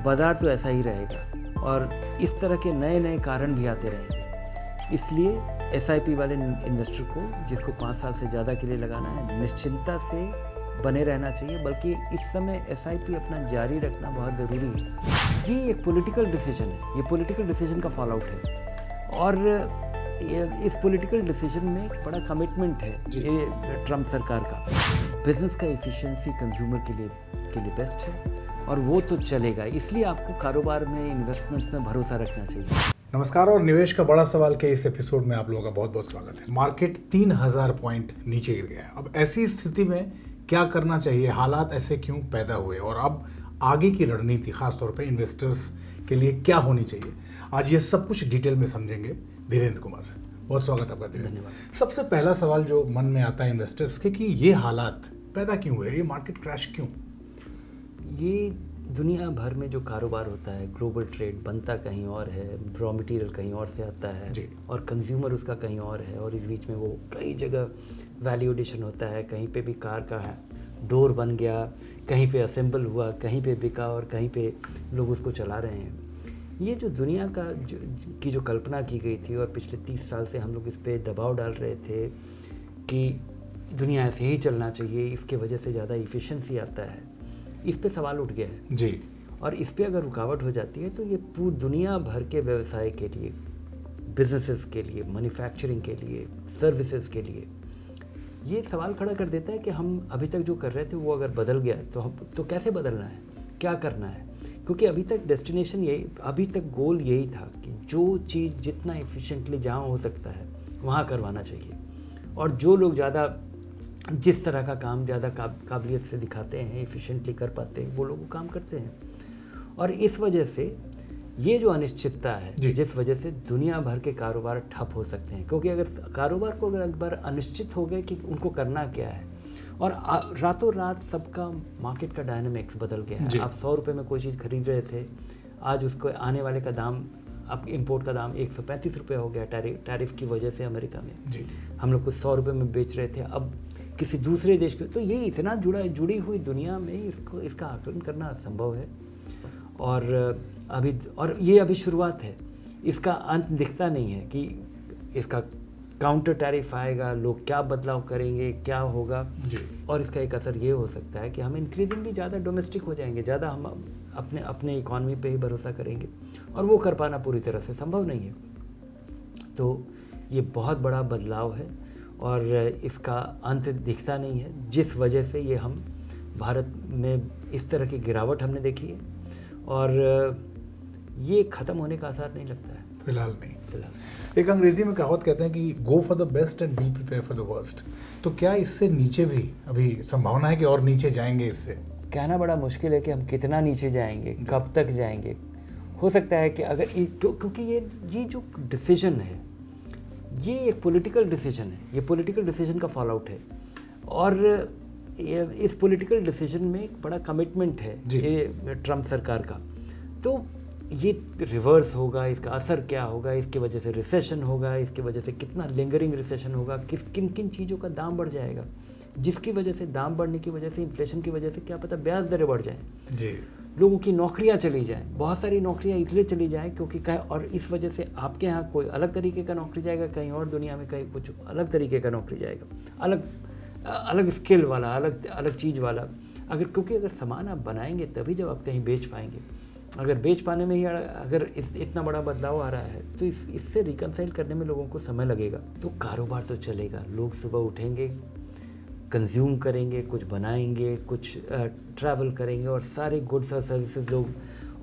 बाज़ार तो ऐसा ही रहेगा और इस तरह के नए नए कारण भी आते रहेंगे। इसलिए SIP वाले इन्वेस्टर को, जिसको 5 साल से ज़्यादा के लिए लगाना है, निश्चिंतता से बने रहना चाहिए, बल्कि इस समय SIP अपना जारी रखना बहुत ज़रूरी है। ये एक पॉलिटिकल डिसीजन है, ये पॉलिटिकल डिसीजन का फॉल आउट है और इस पॉलिटिकल डिसीजन में एक बड़ा कमिटमेंट है ये ट्रम्प सरकार का। बिजनेस का एफिशिएंसी कंज्यूमर के लिए बेस्ट है और वो तो चलेगा, इसलिए आपको कारोबार में, इन्वेस्टमेंट में भरोसा रखना चाहिए। नमस्कार और निवेश का बड़ा सवाल के इस एपिसोड में आप लोगों का बहुत बहुत स्वागत है। मार्केट 3000 पॉइंट नीचे गिर गया है। अब ऐसी स्थिति में क्या करना चाहिए, हालात ऐसे क्यों पैदा हुए और अब आगे की रणनीति खासतौर पे इन्वेस्टर्स के लिए क्या होनी चाहिए, आज ये सब कुछ डिटेल में समझेंगे धीरेन्द्र कुमार से। बहुत स्वागत आपका धीरेन्द्र। धन्यवाद। सबसे पहला सवाल जो मन में आता है इन्वेस्टर्स के कि ये हालात पैदा क्यों हुए, ये मार्केट क्रैश क्यों? ये दुनिया भर में जो कारोबार होता है, ग्लोबल ट्रेड बनता कहीं और है, रॉ मटेरियल कहीं और से आता है और कंज्यूमर उसका कहीं और है और इस बीच में वो कई जगह वैल्यू एडिशन होता है। कहीं पे भी कार का डोर बन गया, कहीं पे असेंबल हुआ, कहीं पे बिका और कहीं पे लोग उसको चला रहे हैं। ये जो दुनिया का की जो कल्पना की गई थी और पिछले 30 साल से हम लोग इस पे दबाव डाल रहे थे कि दुनिया ऐसे ही चलना चाहिए, इसके वजह से ज़्यादा इफ़िशेंसी आता है, इस पे सवाल उठ गया है जी। और इस पे अगर रुकावट हो जाती है तो ये पूरी दुनिया भर के व्यवसाय के लिए, बिजनेसेस के लिए, मैन्युफैक्चरिंग के लिए, सर्विसेज के लिए ये सवाल खड़ा कर देता है कि हम अभी तक जो कर रहे थे वो अगर बदल गया तो कैसे बदलना है, क्या करना है। क्योंकि अभी तक डेस्टिनेशन यही, अभी तक गोल यही था कि जो चीज़ जितना एफिशिएंटली जहाँ हो सकता है वहाँ करवाना चाहिए और जो लोग ज़्यादा जिस तरह का काम ज़्यादा काबिलियत से दिखाते हैं, एफिशिएंटली कर पाते हैं, वो लोग वो काम करते हैं। और इस वजह से ये जो अनिश्चितता है, जिस वजह से दुनिया भर के कारोबार ठप हो सकते हैं, क्योंकि अगर कारोबार को अगर एक बार अनिश्चित हो गए कि उनको करना क्या है और रातों रात सबका मार्केट का डायनामिक्स बदल गया है। आप 100 रुपये में कोई चीज़ खरीद रहे थे, आज उसको आने वाले का दाम, अब इंपोर्ट का दाम 135 रुपये हो गया टैरिफ की वजह से अमेरिका में। हम लोग कुछ 100 रुपये में बेच रहे थे, अब किसी दूसरे देश के, तो ये इतना जुड़ी हुई दुनिया में इसका आकलन करना असंभव है और ये अभी शुरुआत है, इसका अंत दिखता नहीं है कि इसका काउंटर टैरिफ आएगा, लोग क्या बदलाव करेंगे, क्या होगा और इसका एक असर ये हो सकता है कि हम इंक्रीजिंगली ज़्यादा डोमेस्टिक हो जाएंगे, ज़्यादा हम अपने इकॉनमी पे ही भरोसा करेंगे और वो कर पाना पूरी तरह से संभव नहीं है। तो ये बहुत बड़ा बदलाव है और इसका अंत दिखता नहीं है, जिस वजह से ये हम भारत में इस तरह की गिरावट हमने देखी है और ये ख़त्म होने का आसार नहीं लगता है फिलहाल नहीं। एक अंग्रेजी में कहावत कहते हैं कि go for the best and be prepare for the worst. तो क्या इससे नीचे भी अभी संभावना है कि और नीचे जाएंगे? इससे कहना बड़ा मुश्किल है कि हम कितना नीचे जाएंगे, कब तक जाएंगे। हो सकता है कि अगर क्योंकि ये जो डिसीजन है ये एक पॉलिटिकल डिसीजन है, ये पॉलिटिकल डिसीजन का फॉल आउट है और इस पॉलिटिकल डिसीजन में एक बड़ा कमिटमेंट है ये ट्रम्प सरकार का। तो ये रिवर्स होगा, इसका असर क्या होगा, इसकी वजह से रिसेशन होगा, इसकी वजह से कितना लिंगरिंग रिसेशन होगा, किन किन चीज़ों का दाम बढ़ जाएगा, जिसकी वजह से, दाम बढ़ने की वजह से, इन्फ्लेशन की वजह से क्या पता ब्याज दरें बढ़ जाएं, लोगों की नौकरियां चली जाएं, बहुत सारी नौकरियां इसलिए चली जाएं क्योंकि और इस वजह से आपके यहाँ कोई अलग तरीके का नौकरी जाएगा, कहीं और दुनिया में कहीं कुछ अलग तरीके का नौकरी जाएगा, अलग स्किल वाला, अलग चीज़ वाला। क्योंकि अगर सामान आप बनाएंगे तभी जब आप कहीं बेच पाएंगे, अगर बेच पाने में ही अगर इतना बड़ा बदलाव आ रहा है तो इससे रिकनसाइल करने में लोगों को समय लगेगा। तो कारोबार तो चलेगा, लोग सुबह उठेंगे, कंज्यूम करेंगे, कुछ बनाएंगे, कुछ ट्रैवल करेंगे और सारे गुड्स और सर्विसेज लोग,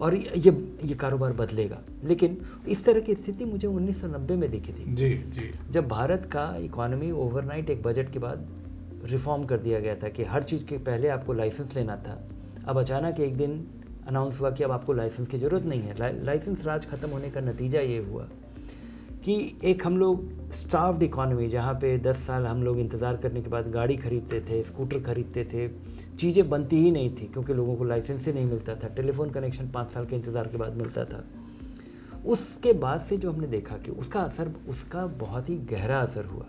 और ये कारोबार बदलेगा। लेकिन इस तरह की स्थिति मुझे 1990 में दिखी थी जब भारत का इकॉनमी ओवरनाइट एक बजट के बाद रिफॉर्म कर दिया गया था कि हर चीज़ के पहले आपको लाइसेंस लेना था। अब अचानक एक दिन अनाउंस हुआ कि अब आपको लाइसेंस की ज़रूरत नहीं है। लाइसेंस राज ख़त्म होने का नतीजा ये हुआ कि एक हम लोग स्टाफ्ड इकॉनमी, जहाँ पे 10 साल हम लोग इंतज़ार करने के बाद गाड़ी खरीदते थे, स्कूटर खरीदते थे, चीज़ें बनती ही नहीं थी क्योंकि लोगों को लाइसेंस ही नहीं मिलता था, टेलीफोन कनेक्शन 5 साल के इंतज़ार के बाद मिलता था। उसके बाद से जो हमने देखा कि उसका बहुत ही गहरा असर हुआ।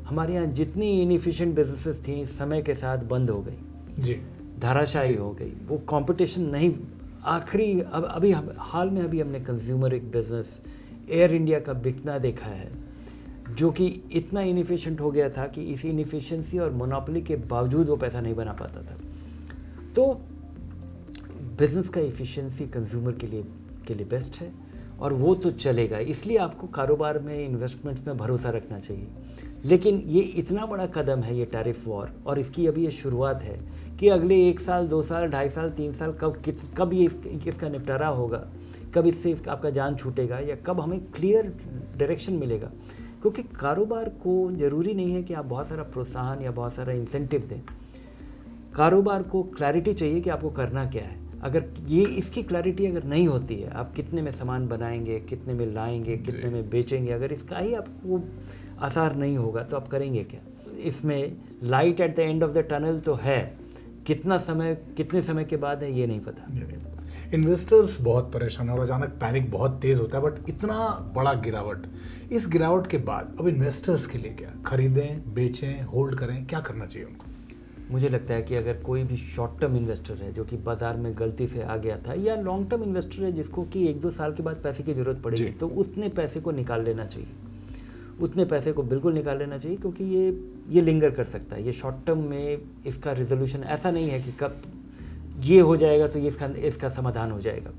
हमारे यहाँ जितनी इनएफिशिएंट बिजनेसेस थी समय के साथ बंद हो गई, धाराशायी हो गई, वो कंपटीशन नहीं आखिरी अभी हाल में हमने कंज्यूमर एक बिजनेस एयर इंडिया का बिकना देखा है, जो कि इतना इनएफिशिएंट हो गया था कि इस इनएफिशिएंसी और मोनोपोली के बावजूद वो पैसा नहीं बना पाता था। तो बिजनेस का एफिशिएंसी कंज्यूमर के लिए बेस्ट है और वो तो चलेगा, इसलिए आपको कारोबार में इन्वेस्टमेंट्स में भरोसा रखना चाहिए। लेकिन ये इतना बड़ा कदम है ये टैरिफ वॉर, और इसकी अभी ये शुरुआत है कि अगले 1 साल 2 साल 2.5 साल 3 साल कब ये इसका निपटारा होगा, कब इससे आपका जान छूटेगा, या कब हमें क्लियर डायरेक्शन मिलेगा। क्योंकि कारोबार को ज़रूरी नहीं है कि आप बहुत सारा प्रोत्साहन या बहुत सारा इंसेंटिव दें। कारोबार को क्लैरिटी चाहिए कि आपको करना क्या है। अगर ये इसकी क्लैरिटी अगर नहीं होती है, आप कितने में सामान बनाएंगे, कितने में लाएंगे, कितने में बेचेंगे, अगर इसका ही आपको आसार नहीं होगा तो आप करेंगे क्या। इसमें light at the end of the tunnel तो है, कितने समय के बाद है ये नहीं पता। इन्वेस्टर्स बहुत परेशान है और अचानक पैनिक बहुत तेज होता है, बट इतना बड़ा गिरावट, इस गिरावट के बाद अब इन्वेस्टर्स के लिए क्या, खरीदें, बेचें, होल्ड करें, क्या करना चाहिए उनको? मुझे लगता है कि अगर कोई भी शॉर्ट टर्म इन्वेस्टर है जो कि बाजार में गलती से आ गया था, या लॉन्ग टर्म इन्वेस्टर है जिसको कि 1-2 साल के बाद पैसे की ज़रूरत पड़ेगी, तो उतने पैसे को निकाल लेना चाहिए। उतने पैसे को बिल्कुल निकाल लेना चाहिए, क्योंकि ये लिंगर कर सकता है। ये शॉर्ट टर्म में इसका रिजोल्यूशन ऐसा नहीं है कि कब ये हो जाएगा तो ये इसका समाधान हो जाएगा।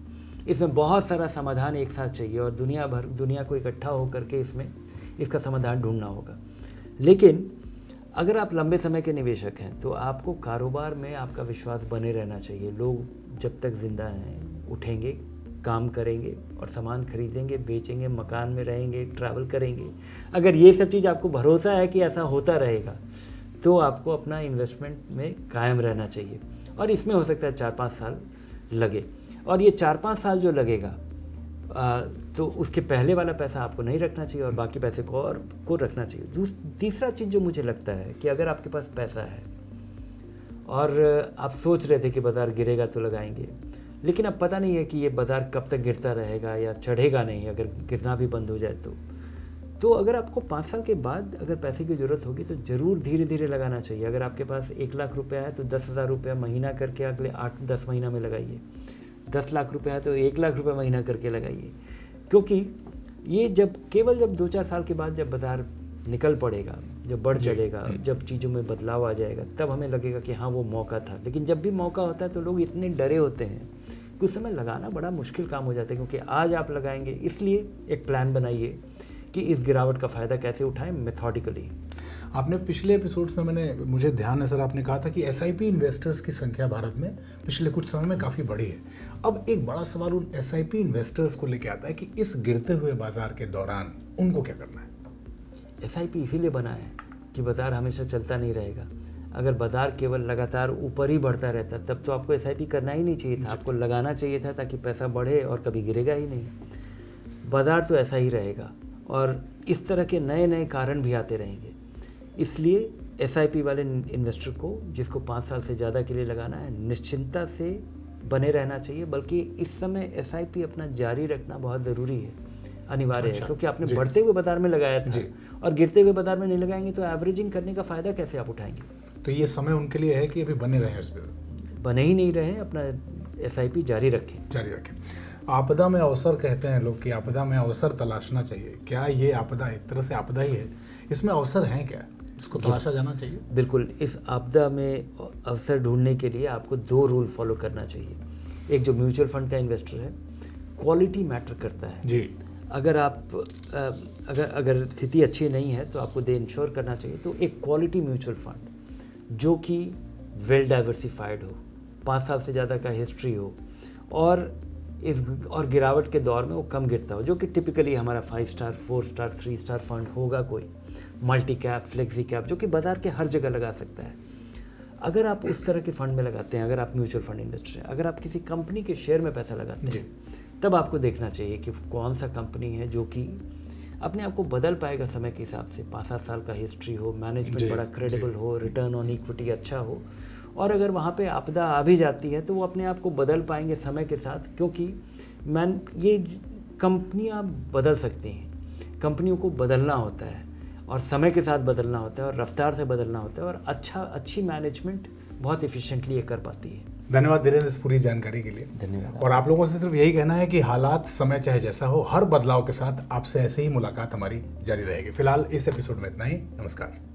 इसमें बहुत सारा समाधान एक साथ चाहिए और दुनिया को इकट्ठा होकर के इसका समाधान ढूंढना होगा। लेकिन अगर आप लंबे समय के निवेशक हैं तो आपको कारोबार में आपका विश्वास बने रहना चाहिए। लोग जब तक जिंदा हैं उठेंगे, काम करेंगे और सामान खरीदेंगे, बेचेंगे, मकान में रहेंगे, ट्रैवल करेंगे। अगर ये सब चीज़ आपको भरोसा है कि ऐसा होता रहेगा तो आपको अपना इन्वेस्टमेंट में कायम रहना चाहिए। और इसमें हो सकता है 4-5 साल लगे, और ये 4-5 साल जो लगेगा तो उसके पहले वाला पैसा आपको नहीं रखना चाहिए और बाकी पैसे को रखना चाहिए। तीसरा चीज़ जो मुझे लगता है कि अगर आपके पास पैसा है और आप सोच रहे थे कि बाज़ार गिरेगा तो लगाएंगे, लेकिन अब पता नहीं है कि ये बाज़ार कब तक गिरता रहेगा या चढ़ेगा नहीं, अगर गिरना भी बंद हो जाए तो अगर आपको 5 साल के बाद अगर पैसे की ज़रूरत होगी तो ज़रूर धीरे धीरे लगाना चाहिए। अगर आपके पास 1 लाख रुपया है तो 10,000 रुपया महीना करके अगले 8-10 महीना में लगाइए। 10 लाख रुपया है तो 1 लाख रुपया महीना करके लगाइए, क्योंकि ये जब 2-4 साल के बाद जब बाज़ार निकल पड़ेगा, जब बढ़ चलेगा, जब चीज़ों में बदलाव आ जाएगा, तब हमें लगेगा कि हाँ वो मौका था। लेकिन जब भी मौका होता है तो लोग इतने डरे होते हैं कि उस समय लगाना बड़ा मुश्किल काम हो जाता है। क्योंकि आज आप लगाएंगे, इसलिए एक प्लान बनाइए कि इस गिरावट का फ़ायदा कैसे उठाएं मेथोडिकली। आपने पिछले एपिसोड्स में मुझे ध्यान है सर, आपने कहा था कि एसआईपी इन्वेस्टर्स की संख्या भारत में पिछले कुछ समय में काफ़ी बढ़ी है। अब एक बड़ा सवाल उन एसआईपी इन्वेस्टर्स को लेके आता है कि इस गिरते हुए बाजार के दौरान उनको क्या करना है? एसआईपी इसीलिए बना है कि बाज़ार हमेशा चलता नहीं रहेगा। अगर बाज़ार केवल लगातार ऊपर ही बढ़ता रहता तब तो आपको एसआईपी करना ही नहीं चाहिए था, आपको लगाना चाहिए था ताकि पैसा बढ़े और कभी गिरेगा ही नहीं। बाज़ार तो ऐसा ही रहेगा और इस तरह के नए नए कारण भी आते रहेंगे। इसलिए एसआईपी वाले इन्वेस्टर को, जिसको 5 साल से ज़्यादा के लिए लगाना है, निश्चिंतता से बने रहना चाहिए। बल्कि इस समय एसआईपी अपना जारी रखना बहुत ज़रूरी है, अनिवार्य है, क्योंकि आपने बढ़ते हुए बाजार में लगाया था और गिरते हुए बाजार में नहीं लगाएंगे तो एवरेजिंग करने का फ़ायदा कैसे आप उठाएंगे? तो ये समय उनके लिए है कि अभी बने रहें, इस पर बने ही नहीं रहे, अपना एसआईपी जारी रखें। आपदा में अवसर कहते हैं लोग कि आपदा में अवसर तलाशना चाहिए। क्या ये आपदा एक तरह से आपदा ही है? इसमें अवसर हैं क्या? इसको तलाशा जाना चाहिए। बिल्कुल, इस आपदा में अवसर ढूंढने के लिए आपको 2 रूल फॉलो करना चाहिए। एक, जो म्यूचुअल फंड का इन्वेस्टर है, क्वालिटी मैटर करता है जी। अगर स्थिति अच्छी नहीं है तो आपको इंश्योर करना चाहिए। तो एक क्वालिटी म्यूचुअल फंड जो कि वेल डाइवर्सिफाइड हो, 5 साल से ज़्यादा का हिस्ट्री हो और गिरावट के दौर में वो कम गिरता हो, जो कि टिपिकली हमारा 5 स्टार 4 स्टार 3 स्टार फंड होगा, कोई मल्टी कैप, फ्लेक्सी कैप, जो कि बाजार के हर जगह लगा सकता है। अगर आप उस तरह के फंड में लगाते हैं, अगर आप म्यूचुअल फंड इन्वेस्टर हैं, अगर आप किसी कंपनी के शेयर में पैसा लगाते हैं, तब आपको देखना चाहिए कि कौन सा कंपनी है जो कि अपने आप को बदल पाएगा समय के हिसाब से। 5-7 साल का हिस्ट्री हो, मैनेजमेंट बड़ा क्रेडिबल हो, रिटर्न ऑन इक्विटी अच्छा हो, और अगर वहाँ पे आपदा आ भी जाती है तो वो अपने आप को बदल पाएंगे समय के साथ। क्योंकि ये कंपनियाँ बदल सकती हैं, कंपनियों को बदलना होता है और समय के साथ बदलना होता है और रफ्तार से बदलना होता है, और अच्छी मैनेजमेंट बहुत एफिशिएंटली ये कर पाती है। धन्यवाद धीरेन्द्र इस पूरी जानकारी के लिए। धन्यवाद। और आप लोगों से सिर्फ यही कहना है कि हालात समय चाहे जैसा हो, हर बदलाव के साथ आपसे ऐसे ही मुलाकात हमारी जारी रहेगी। फिलहाल इस एपिसोड में इतना ही। नमस्कार।